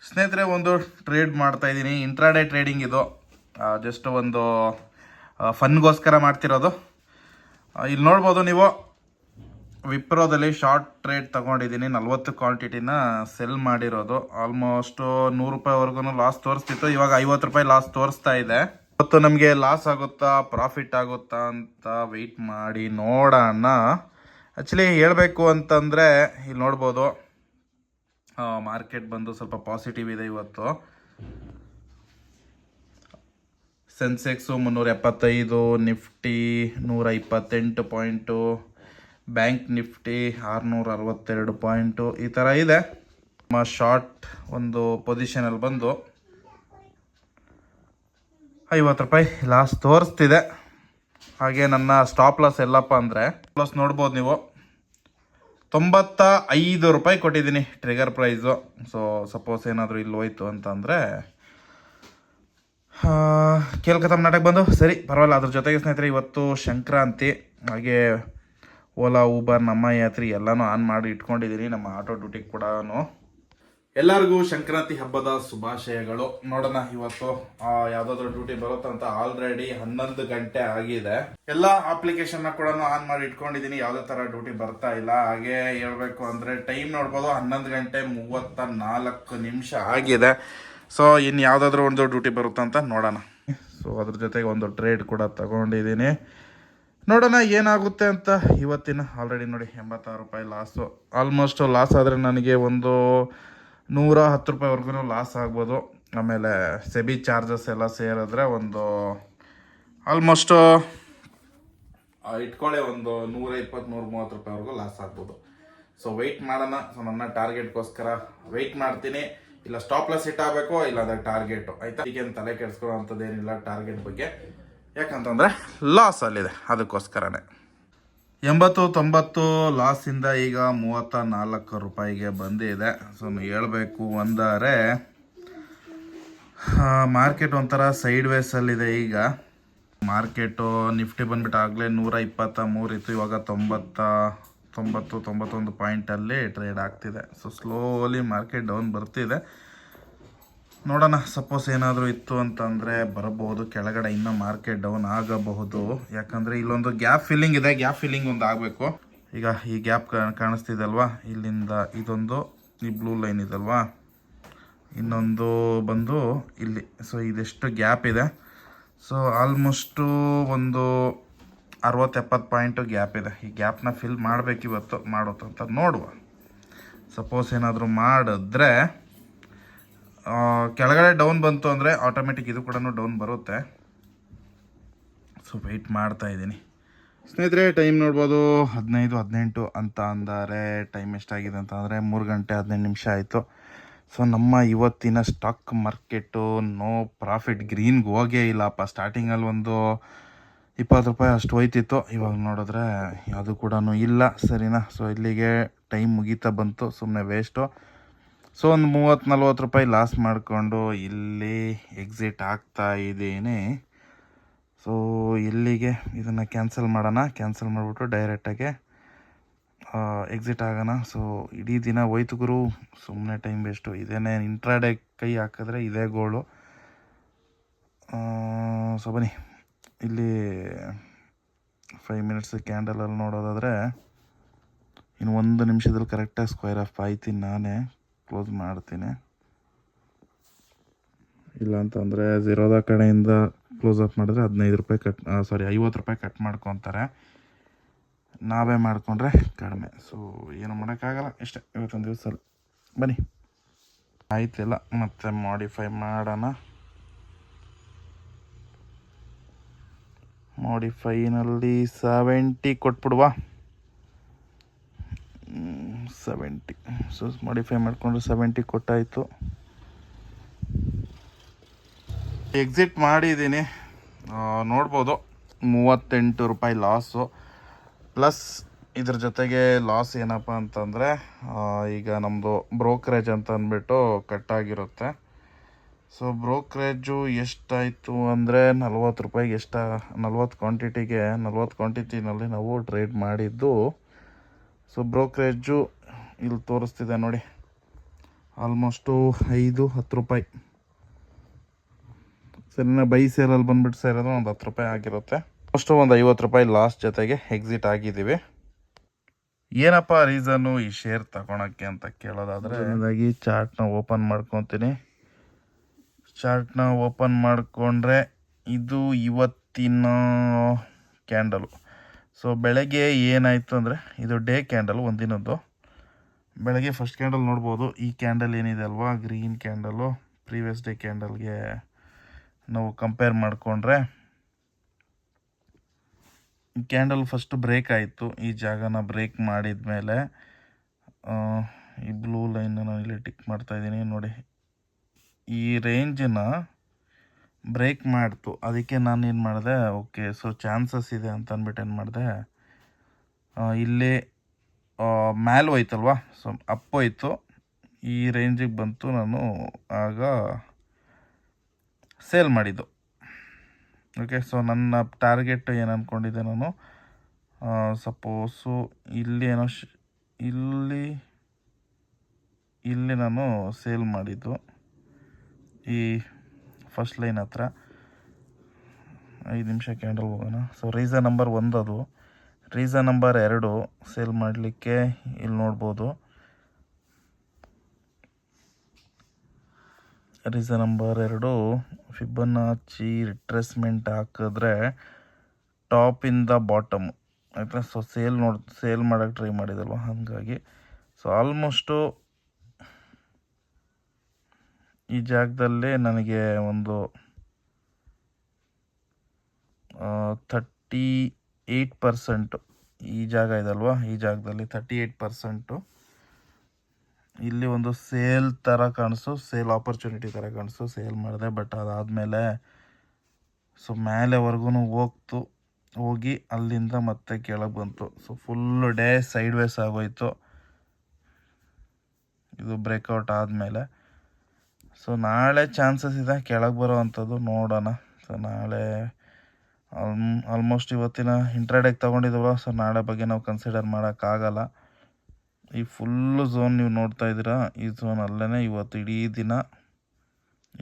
ಸ್ನೇಹಿತರೆ, ಒಂದು ಟ್ರೇಡ್ ಮಾಡ್ತಾ ಇದ್ದೀನಿ. ಇಂಟ್ರಾಡೇ ಟ್ರೇಡಿಂಗ್ ಇದು. ಜಸ್ಟ್ ಒಂದು ಫನ್ಗೋಸ್ಕರ ಮಾಡ್ತಿರೋದು. ಇಲ್ಲಿ ನೋಡ್ಬೋದು ನೀವು, ವಿಪ್ರೋದಲ್ಲಿ ಶಾರ್ಟ್ ಟ್ರೇಡ್ ತಗೊಂಡಿದ್ದೀನಿ. 40 ಕ್ವಾಂಟಿಟಿನ ಸೆಲ್ ಮಾಡಿರೋದು. ಆಲ್ಮೋಸ್ಟ್ 100 ರೂಪಾಯಿವರೆಗೂ ಲಾಸ್ ತೋರಿಸ್ತಿತ್ತು. ಇವಾಗ 50 ರೂಪಾಯಿ ಲಾಸ್ ತೋರಿಸ್ತಾ ಇದೆ. ಇವತ್ತು ನಮಗೆ ಲಾಸ್ ಆಗುತ್ತಾ ಪ್ರಾಫಿಟ್ ಆಗುತ್ತಾ ಅಂತ ವೆಯ್ಟ್ ಮಾಡಿ ನೋಡೋಣ. ಆ್ಯಕ್ಚುಲಿ ಹೇಳಬೇಕು ಅಂತಂದರೆ ಇಲ್ಲಿ ನೋಡ್ಬೋದು, ಮಾರ್ಕೆಟ್ ಬಂದು ಸ್ವಲ್ಪ ಪಾಸಿಟಿವ್ ಇದೆ ಇವತ್ತು. Sensex 375, Nifty 128 point, bank Nifty 662 point, ಈ ಥರ ಇದೆ. ನಮ್ಮ ಶಾರ್ಟ್ ಒಂದು ಪೊಸಿಷನಲ್ಲಿ ಬಂದು 50 ರೂಪಾಯಿ ಲಾಸ್ ತೋರಿಸ್ತಿದೆ. ಹಾಗೆ ನನ್ನ ಸ್ಟಾಪ್ ಲಾಸ್ ಎಲ್ಲಪ್ಪ ಅಂದರೆ, ಲಾಸ್ ನೋಡ್ಬೋದು ನೀವು, 95 ರೂಪಾಯಿ ಕೊಟ್ಟಿದ್ದೀನಿ ಟ್ರಿಗರ್ ಪ್ರೈಸು. ಸೊ ಸಪೋಸ್ ಏನಾದರೂ ಇಲ್ಲಿ ಹೋಯ್ತು ಅಂತಂದರೆ ಕೇಳ್ಕತ್ತಮ್ಮ ನಾಟಕ ಬಂದು ಸರಿ ಪರವಾಗಿಲ್ಲ. ಅದ್ರ ಜೊತೆಗೆ ಸ್ನೇಹಿತರೆ, ಇವತ್ತು ಸಂಕ್ರಾಂತಿ. ಹಾಗೆ ಓಲಾ, ಊಬರ್, ನಮ್ಮ ಯಾತ್ರಿ ಎಲ್ಲನೂ ಆನ್ ಮಾಡಿ ಇಟ್ಕೊಂಡಿದ್ದೀನಿ. ನಮ್ಮ ಆಟೋ ಡ್ಯೂಟಿಗೆ ಕೂಡ ಎಲ್ಲರಿಗೂ ಸಂಕ್ರಾಂತಿ ಹಬ್ಬದ ಶುಭಾಶಯಗಳು. ನೋಡೋಣ ಇವತ್ತು ಯಾವುದಾದ್ರೂ ಡ್ಯೂಟಿ ಬರುತ್ತಂತ. ಆಲ್ರೆಡಿ 11 ಗಂಟೆ ಆಗಿದೆ. ಎಲ್ಲ ಅಪ್ಲಿಕೇಶನ್ನ ಕೂಡ ಆನ್ ಮಾಡಿ ಇಟ್ಕೊಂಡಿದ್ದೀನಿ. ಯಾವುದೇ ಥರ ಡ್ಯೂಟಿ ಬರ್ತಾ ಇಲ್ಲ. ಹಾಗೆ ಹೇಳ್ಬೇಕು ಅಂದರೆ ಟೈಮ್ ನೋಡ್ಬೋದು, 11 ಗಂಟೆ 34 ನಿಮಿಷ ಆಗಿದೆ. ಸೊ ಇನ್ನು ಯಾವುದಾದ್ರೂ ಒಂದು ಡ್ಯೂಟಿ ಬರುತ್ತಂತ ನೋಡೋಣ. ಸೊ ಅದ್ರ ಜೊತೆಗೆ ಒಂದು ಟ್ರೇಡ್ ಕೂಡ ತಗೊಂಡಿದ್ದೀನಿ. ನೋಡೋಣ ಏನಾಗುತ್ತೆ ಅಂತ. ಇವತ್ತಿನ ಆಲ್ರೆಡಿ ನೋಡಿ 86 ರೂಪಾಯಿ ಲಾಸು. ಆಲ್ಮೋಸ್ಟ್ ಲಾಸ್ ಆದರೆ ನನಗೆ ಒಂದು 110 ರೂಪಾಯಿವರೆಗೂ ಲಾಸ್ ಆಗ್ಬೋದು. ಆಮೇಲೆ ಸೆಬಿ ಚಾರ್ಜಸ್ ಎಲ್ಲ ಸೇರಿದ್ರೆ ಒಂದು ಆಲ್ಮೋಸ್ಟ್ ಇಟ್ಕೊಳ್ಳೆ ಒಂದು 120-130 ರೂಪಾಯಿವರೆಗೂ ಲಾಸ್ ಆಗ್ಬೋದು. ಸೊ ವೆಯ್ಟ್ ಮಾಡೋಣ. ಸೊ ನನ್ನ ಟಾರ್ಗೆಟ್ಗೋಸ್ಕರ ವೆಯ್ಟ್ ಮಾಡ್ತೀನಿ. ಇಲ್ಲ ಸ್ಟಾಪ್ ಲಾಸ್ ಹಿಟ್ ಆಗಬೇಕು, ಇಲ್ಲ ಅದ್ರ ಟಾರ್ಗೆಟು, ಆಯಿತಾ. ಈಗೇನು ತಲೆ ಕೆಡಿಸ್ಕೊಳ್ಳೋ ಅಂಥದ್ದೇನಿಲ್ಲ ಟಾರ್ಗೆಟ್ ಬಗ್ಗೆ. ಯಾಕಂತಂದರೆ ಲಾಸ್ ಅಲ್ಲಿದೆ, ಅದಕ್ಕೋಸ್ಕರನೇ. 80-90 ಲಾಸಿಂದ ಈಗ 34 ರೂಪಾಯಿಗೆ ಬಂದಿದೆ. ಸೊ ಹೇಳಬೇಕು ಅಂದರೆ ಮಾರ್ಕೆಟ್ ಒಂಥರ ಸೈಡ್ ವೇಸಲ್ಲಿದೆ ಈಗ. ಮಾರ್ಕೆಟು ನಿಫ್ಟಿ ಬಂದ್ಬಿಟ್ಟು ಆಗಲೇ 123 ಇತ್ತು, ಇವಾಗ 90-91 ಪಾಯಿಂಟಲ್ಲಿ ಟ್ರೇಡ್ ಆಗ್ತಿದೆ. ಸೊ ಸ್ಲೋಲಿ ಮಾರ್ಕೆಟ್ ಡೌನ್ ಬರ್ತಿದೆ. ನೋಡೋಣ, ಸಪೋಸ್ ಏನಾದರೂ ಇತ್ತು ಅಂತಂದರೆ ಬರಬಹುದು. ಕೆಳಗಡೆ ಇನ್ನೂ ಮಾರ್ಕೆಟ್ ಡೌನ್ ಆಗಬಹುದು. ಯಾಕಂದರೆ ಇಲ್ಲೊಂದು ಗ್ಯಾಪ್ ಫಿಲ್ಲಿಂಗ್ ಇದೆ. ಗ್ಯಾಪ್ ಫಿಲ್ಲಿಂಗ್ ಒಂದು ಆಗಬೇಕು. ಈಗ ಈ ಗ್ಯಾಪ್ ಕಾಣಿಸ್ತಿದಲ್ವಾ, ಇಲ್ಲಿಂದ ಇದೊಂದು, ಈ ಬ್ಲೂ ಲೈನ್ ಇದಲ್ವಾ, ಇನ್ನೊಂದು ಬಂದು ಇಲ್ಲಿ. ಸೊ ಇದೆಷ್ಟು ಗ್ಯಾಪ್ ಇದೆ. ಸೊ ಆಲ್ಮೋಸ್ಟು ಒಂದು 60-70 ಪಾಯಿಂಟು ಗ್ಯಾಪ್ ಇದೆ. ಈ ಗ್ಯಾಪ್ನ ಫಿಲ್ ಮಾಡಬೇಕು ಇವತ್ತು. ಮಾಡುತ್ತಂತ ನೋಡುವ. ಸಪೋಸ್ ಏನಾದರೂ ಮಾಡಿದ್ರೆ ಕೆಳಗಡೆ ಡೌನ್ ಬಂತು ಅಂದರೆ ಆಟೋಮೆಟಿಕ್ ಇದು ಕೂಡ ಡೌನ್ ಬರುತ್ತೆ. ಸೊ ವೆಯ್ಟ್ ಮಾಡ್ತಾ ಇದ್ದೀನಿ ಸ್ನೇಹಿತರೆ. ಟೈಮ್ ನೋಡ್ಬೋದು 15-18 ಅಂತ ಅಂದರೆ ಟೈಮ್ ಎಷ್ಟಾಗಿದೆ ಅಂತ ಅಂದರೆ 3 ಗಂಟೆ 15 ನಿಮಿಷ ಆಯಿತು. ಸೊ ನಮ್ಮ ಇವತ್ತಿನ ಸ್ಟಾಕ್ ಮಾರ್ಕೆಟು ನೋ ಪ್ರಾಫಿಟ್, ಗ್ರೀನ್ಗೆ ಹೋಗೇ ಇಲ್ಲಪ್ಪ. ಸ್ಟಾರ್ಟಿಂಗಲ್ಲಿ ಒಂದು 20 ರೂಪಾಯಿ ಅಷ್ಟು ಹೋಯ್ತಿತ್ತು. ಇವಾಗ ನೋಡಿದ್ರೆ ಅದು ಕೂಡ ಇಲ್ಲ. ಸರಿನಾ. ಸೊ ಇಲ್ಲಿಗೆ ಟೈಮ್ ಮುಗೀತಾ ಬಂತು, ಸುಮ್ಮನೆ ವೇಸ್ಟು. ಸೊ ಒಂದು 30-40 ರೂಪಾಯಿ ಲಾಸ್ ಮಾಡಿಕೊಂಡು ಇಲ್ಲಿ ಎಕ್ಸಿಟ್ ಆಗ್ತಾ ಇದ್ದೀನಿ. ಸೊ ಇಲ್ಲಿಗೆ ಇದನ್ನು ಕ್ಯಾನ್ಸಲ್ ಮಾಡೋಣ. ಕ್ಯಾನ್ಸಲ್ ಮಾಡಿಬಿಟ್ಟು ಡೈರೆಕ್ಟಾಗೆ ಎಕ್ಸಿಟ್ ಆಗೋಣ. ಸೊ ಇಡೀ ದಿನ ಹೋಯ್ತು ಗುರು, ಸುಮ್ಮನೆ ಟೈಮ್ ವೇಸ್ಟು. ಇದೇನೇ ಇಂಟ್ರಾಡೇ ಕೈ ಹಾಕಿದ್ರೆ ಇದೇ ಗೋಳು. ಸೊ ಬನ್ನಿ, ಇಲ್ಲಿ 5 ಮಿನಿಟ್ಸ್ ಕ್ಯಾಂಡಲಲ್ಲಿ ನೋಡೋದಾದರೆ ಇನ್ನು 1 ನಿಮಿಷದಲ್ಲಿ ಕರೆಕ್ಟಾಗಿ ಸ್ಕ್ವೇರ್ ಆಫ್ ಆಯ್ತೀನಿ. ನಾನೇ ಕ್ಲೋಸ್ ಮಾಡ್ತೀನಿ. ಇಲ್ಲ ಅಂತಂದರೆ ಝೀರೋದ ಕಡೆಯಿಂದ ಕ್ಲೋಸ್ ಅಪ್ ಮಾಡಿದ್ರೆ 15 ರೂಪಾಯಿ 50 ರೂಪಾಯಿ ಕಟ್ ಮಾಡ್ಕೊತಾರೆ. ನಾವೇ ಮಾಡಿಕೊಂಡ್ರೆ ಕಡಿಮೆ. ಸೊ ಏನು ಮಾಡೋಕ್ಕಾಗಲ್ಲ, ಇಷ್ಟೇ ಇವತ್ತೊಂದು ದಿವಸದಲ್ಲಿ. ಬನ್ನಿ, ಆಯ್ತಿಲ್ಲ ಮತ್ತೆ ಮಾಡಿಫೈ ಮಾಡೋಣ. ಮಾಡಿಫೈನಲ್ಲಿ 70 ಕೊಟ್ಬಿಡುವ. 70. ಸೊ ಮಾಡಿಫೈ ಮಾಡಿಕೊಂಡು 70 ಕೊಟ್ಟಾಯಿತು. ಎಕ್ಸಿಟ್ ಮಾಡಿದ್ದೀನಿ. ನೋಡ್ಬೋದು 38 ರೂಪಾಯಿ ಲಾಸು. ಪ್ಲಸ್ ಇದ್ರ ಜೊತೆಗೆ ಲಾಸ್ ಏನಪ್ಪ ಅಂತಂದರೆ ಈಗ ನಮ್ಮದು ಬ್ರೋಕರೇಜ್ ಅಂತ ಅಂದ್ಬಿಟ್ಟು ಕಟ್ಟಾಗಿರುತ್ತೆ. ಸೊ ಬ್ರೋಕರೇಜು ಎಷ್ಟಾಯಿತು ಅಂದರೆ 40 ರೂಪಾಯಿಗೆ 40 ಕ್ವಾಂಟಿಟಿಗೆ 40 ಕ್ವಾಂಟಿಟಿನಲ್ಲಿ ನಾವು ಟ್ರೇಡ್ ಮಾಡಿದ್ದು. ಸೊ ಬ್ರೋಕರೇಜು ಇಲ್ಲಿ ತೋರಿಸ್ತಿದೆ ನೋಡಿ, ಆಲ್ಮೋಸ್ಟು 5-10 ರೂಪಾಯಿ. ಸರಿನಾ, ಬೈ ಸೇಲಲ್ಲಿ ಬಂದುಬಿಟ್ಟು ಸೇರೋದು ಒಂದು 10 ರೂಪಾಯಿ ಆಗಿರುತ್ತೆ. ಅಷ್ಟು ಒಂದು 50 ರೂಪಾಯಿ ಲಾಸ್ಟ್ ಜೊತೆಗೆ ಎಕ್ಸಿಟ್ ಆಗಿದ್ದೀವಿ. ಏನಪ್ಪ ರೀಸನ್ನು ಈ ಶೇರ್ ತಗೊಳಕ್ಕೆ ಅಂತ ಕೇಳೋದಾದರೆ, ಹಾಗಾಗಿ ಚಾರ್ಟ್ನ ಓಪನ್ ಮಾಡ್ಕೊತೀನಿ. ಚಾರ್ಟ್ನ ಓಪನ್ ಮಾಡಿಕೊಂಡ್ರೆ ಇದು ಇವತ್ತಿನ ಕ್ಯಾಂಡಲು. ಸೊ ಬೆಳಗ್ಗೆ ಏನಾಯಿತು ಅಂದರೆ, ಇದು ಡೇ ಕ್ಯಾಂಡಲ್ ಒಂದಿನದ್ದು. ಬೆಳಗ್ಗೆ ಫಸ್ಟ್ ಕ್ಯಾಂಡಲ್ ನೋಡ್ಬೋದು. ಈ ಕ್ಯಾಂಡಲ್ ಏನಿದೆ ಅಲ್ವಾ, ಗ್ರೀನ್ ಕ್ಯಾಂಡಲು, ಪ್ರೀವಿಯಸ್ ಡೇ ಕ್ಯಾಂಡಲ್ಗೆ ನಾವು ಕಂಪೇರ್ ಮಾಡಿಕೊಂಡ್ರೆ ಕ್ಯಾಂಡಲ್ ಫಸ್ಟ್ ಬ್ರೇಕ್ ಆಯಿತು. ಈ ಜಾಗನ ಬ್ರೇಕ್ ಮಾಡಿದ ಮೇಲೆ ಈ ಬ್ಲೂ ಲೈನ್ನ ನಾನು ಇಲ್ಲಿ ಟಿಕ್ ಮಾಡ್ತಾಯಿದ್ದೀನಿ ನೋಡಿ, ಈ ರೇಂಜನ್ನ ಬ್ರೇಕ್ ಮಾಡ್ತು. ಅದಕ್ಕೆ ನಾನು ಏನು ಮಾಡಿದೆ, ಓಕೆ ಸೊ ಚಾನ್ಸಸ್ ಇದೆ ಅಂತ ಅಂದ್ಬಿಟ್ಟು ಏನು ಮಾಡಿದೆ, ಇಲ್ಲಿ ಮ್ಯಾಲ್ ಹೋಯ್ತಲ್ವ, ಸೊ ಅಪ್ ಹೋಯ್ತು, ಈ ರೇಂಜಿಗೆ ಬಂತು. ನಾನು ಆಗ ಸೇಲ್ ಮಾಡಿದ್ದು. ಓಕೆ, ಸೊ ನನ್ನ ಟಾರ್ಗೆಟ್ ಏನು ಅಂದ್ಕೊಂಡಿದ್ದೆ ನಾನು, ಸಪೋಸು ಇಲ್ಲಿ ಏನೋ ಇಲ್ಲಿ ನಾನು ಸೇಲ್ ಮಾಡಿದ್ದು ಈ ಫಸ್ಟ್ ಲೈನ್ ಹತ್ರ. 5 ನಿಮಿಷ ಕ್ಯಾಂಡಲ್ ಹೋಗೋಣ. ಸೊ ರೀಸನ್ ನಂಬರ್ 1 ಅದು. ರೀಸನ್ ನಂಬರ್ 2 ಸೇಲ್ ಮಾಡಲಿಕ್ಕೆ ಇಲ್ಲಿ ನೋಡ್ಬೋದು. ರೀಸನ್ ನಂಬರ್ 2, ಫಿಬೊನಾಚಿ ರಿಟ್ರೇಸ್ಮೆಂಟ್ ಹಾಕಿದ್ರೆ ಟಾಪಿಂದ ಬಾಟಮ್ ಆಯಿತಾ. ಸೊ ಸೇಲ್ ಮಾಡೋಕ್ಕೆ ಟ್ರೈ ಮಾಡಿದಲ್ವ, ಹಾಗಾಗಿ ಸೊ ಆಲ್ಮೋಸ್ಟು ಈ ಜಾಗದಲ್ಲಿ ನನಗೆ ಒಂದು 38% ಈ ಜಾಗ ಇದಲ್ವ, ಈ ಜಾಗದಲ್ಲಿ 38% ಇಲ್ಲಿ ಒಂದು ಸೇಲ್ ಥರ ಕಾಣಿಸು, ಸೇಲ್ ಆಪರ್ಚುನಿಟಿ ಥರ ಕಾಣಿಸು, ಸೇಲ್ ಮಾಡಿದೆ. ಬಟ್ ಅದಾದಮೇಲೆ ಸೊ ಮೇಲೆವರೆಗೂ ಹೋಗಿ ಅಲ್ಲಿಂದ ಮತ್ತೆ ಕೆಳಗೆ ಬಂತು. So full day sideways ಆಗೋಯ್ತು ಇದು ಬ್ರೇಕ್ಔಟ್ ಆದಮೇಲೆ. ಸೊ ನಾಳೆ ಚಾನ್ಸಸ್ ಇದೆ ಕೆಳಗೆ ಬರೋ ಅಂಥದ್ದು, ನೋಡೋಣ. ಸೊ ನಾಳೆ ಆಲ್ಮೋಸ್ಟ್ ಇವತ್ತಿನ ಇಂಟ್ರಾಡೇಗೆ ತೊಗೊಂಡಿದ್ದೀವಲ್ಲ, ಸೊ ನಾಳೆ ಬಗ್ಗೆ ನಾವು ಕನ್ಸಿಡರ್ ಮಾಡೋಕ್ಕಾಗಲ್ಲ. ಈ ಫುಲ್ಲು ಝೋನ್ ನೀವು ನೋಡ್ತಾ ಇದ್ದೀರಾ, ಈ ಝೋನಲ್ಲೇ ಇವತ್ತು ಇಡೀ ದಿನ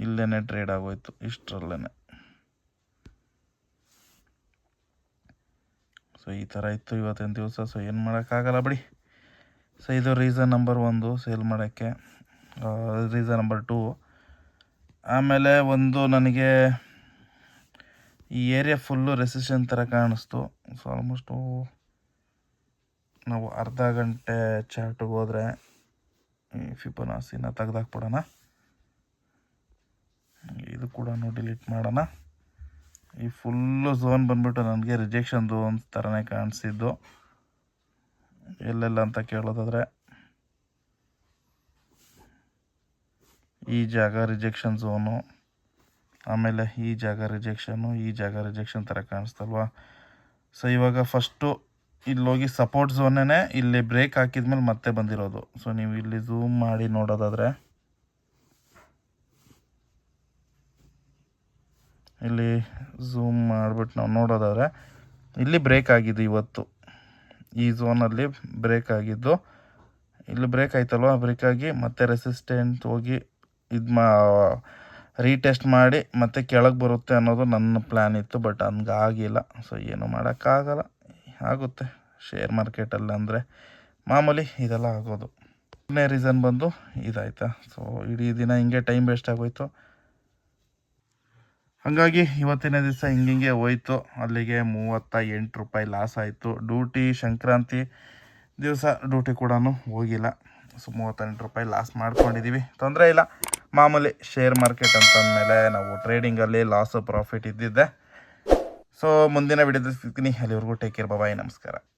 ಇಲ್ಲೇ ಟ್ರೇಡ್ ಆಗೋಯ್ತು, ಇಷ್ಟರಲ್ಲೇ. ಸೊ ಈ ಥರ ಇತ್ತು ಇವತ್ತಿನ ದಿವಸ. ಸೊ ಏನು ಮಾಡೋಕ್ಕಾಗಲ್ಲ ಬಿಡಿ. ಸೊ ಇದು ರೀಸನ್ ನಂಬರ್ 1 ಸೇಲ್ ಮಾಡೋಕ್ಕೆ. ರೀಸನ್ ನಂಬರ್ 2, ಆಮೇಲೆ ಒಂದು ನನಗೆ ಈ ಏರಿಯಾ ಫುಲ್ಲು ರೆಸಿಸ್ಟೆನ್ಸ್ ಥರ ಕಾಣಿಸ್ತು. ಸೊ ಆಲ್ಮೋಸ್ಟು ನಾವು ಅರ್ಧ ಗಂಟೆ ಚಾರ್ಟಿಗೆ ಹೋದರೆ ಈ ಫಿಬೊನಾಸಿನ ತೆಗ್ದಾಕ್ಬಿಡೋಣ. ಇದು ಕೂಡ ಡಿಲೀಟ್ ಮಾಡೋಣ. ಈ ಫುಲ್ಲು ಝೋನ್ ಬಂದ್ಬಿಟ್ಟು ನನಗೆ ರಿಜೆಕ್ಷನ್ ಝೋನ್ ಥರನೇ ಕಾಣಿಸಿದ್ದು. ಎಲ್ಲೆಲ್ಲ ಅಂತ ಕೇಳೋದಾದರೆ, ಈ ಜಾಗ ರಿಜೆಕ್ಷನ್ ಝೋನು, ಆಮೇಲೆ ಈ ಜಾಗ ರಿಜೆಕ್ಷನ್ನು, ಈ ಜಾಗ ರಿಜೆಕ್ಷನ್ ಥರ ಕಾಣಿಸ್ತಲ್ವ. ಸೊ ಇವಾಗ ಫಸ್ಟು ಇಲ್ಲೋಗಿ ಸಪೋರ್ಟ್ ಝೋನೇ ಇಲ್ಲಿ ಬ್ರೇಕ್ ಹಾಕಿದ್ಮೇಲೆ ಮತ್ತೆ ಬಂದಿರೋದು. ಸೊ ನೀವು ಇಲ್ಲಿ ಝೂಮ್ ಮಾಡಿ ನೋಡೋದಾದರೆ, ಇಲ್ಲಿ ಝೂಮ್ ಮಾಡಿಬಿಟ್ಟು ನಾವು ನೋಡೋದಾದರೆ ಇಲ್ಲಿ ಬ್ರೇಕ್ ಆಗಿದ್ದು ಇವತ್ತು. ಈ ಝೋನಲ್ಲಿ ಬ್ರೇಕ್ ಆಗಿದ್ದು, ಇಲ್ಲಿ ಬ್ರೇಕ್ ಆಯ್ತಲ್ವ, ಬ್ರೇಕ್ ಆಗಿ ಮತ್ತೆ ರೆಸಿಸ್ಟೆಂಟ್ ಹೋಗಿ ರೀಟೆಸ್ಟ್ ಮಾಡಿ ಮತ್ತೆ ಕೆಳಗೆ ಬರುತ್ತೆ ಅನ್ನೋದು ನನ್ನ ಪ್ಲ್ಯಾನ್ ಇತ್ತು. ಬಟ್ ಹಂಗಾಗಿಲ್ಲ. ಸೊ ಏನು ಮಾಡೋಕ್ಕಾಗಲ್ಲ, ಆಗುತ್ತೆ ಶೇರ್ ಮಾರ್ಕೆಟಲ್ಲಿ ಅಂದರೆ ಮಾಮೂಲಿ ಇದೆಲ್ಲ ಆಗೋದು. ರೀಸನ್ ಬಂದು ಇದಾಯ್ತಾ. ಸೊ ಇಡೀ ದಿನ ಹಿಂಗೆ ಟೈಮ್ ವೇಸ್ಟ್ ಆಗೋಯ್ತು. ಹಾಗಾಗಿ ಇವತ್ತಿನ ದಿವಸ ಹಿಂಗೆ ಹೋಯ್ತು. ಅಲ್ಲಿಗೆ 38 ರೂಪಾಯಿ ಲಾಸ್ ಆಯಿತು. ಸಂಕ್ರಾಂತಿ ದಿವಸ ಡ್ಯೂಟಿ ಕೂಡ ಹೋಗಿಲ್ಲ. ಸೊ 38 ರೂಪಾಯಿ ಲಾಸ್ ಮಾಡ್ಕೊಂಡಿದ್ದೀವಿ, ತೊಂದರೆ ಇಲ್ಲ. ಮಾಮೂಲಿ ಶೇರ್ ಮಾರ್ಕೆಟ್ ಅಂತಂದಮೇಲೆ ನಾವು ಟ್ರೇಡಿಂಗಲ್ಲಿ ಲಾಸು ಪ್ರಾಫಿಟ್ ಇದ್ದಿದ್ದೆ. ಸೊ ಮುಂದಿನ ವಿಡಿಯೋದಲ್ಲಿ ಸಿಗ್ತೀನಿ. ಅಲ್ಲಿವರೆಗೂ ಟೇಕ್ ಕೇರ್, ಬಾಯ್, ನಮಸ್ಕಾರ.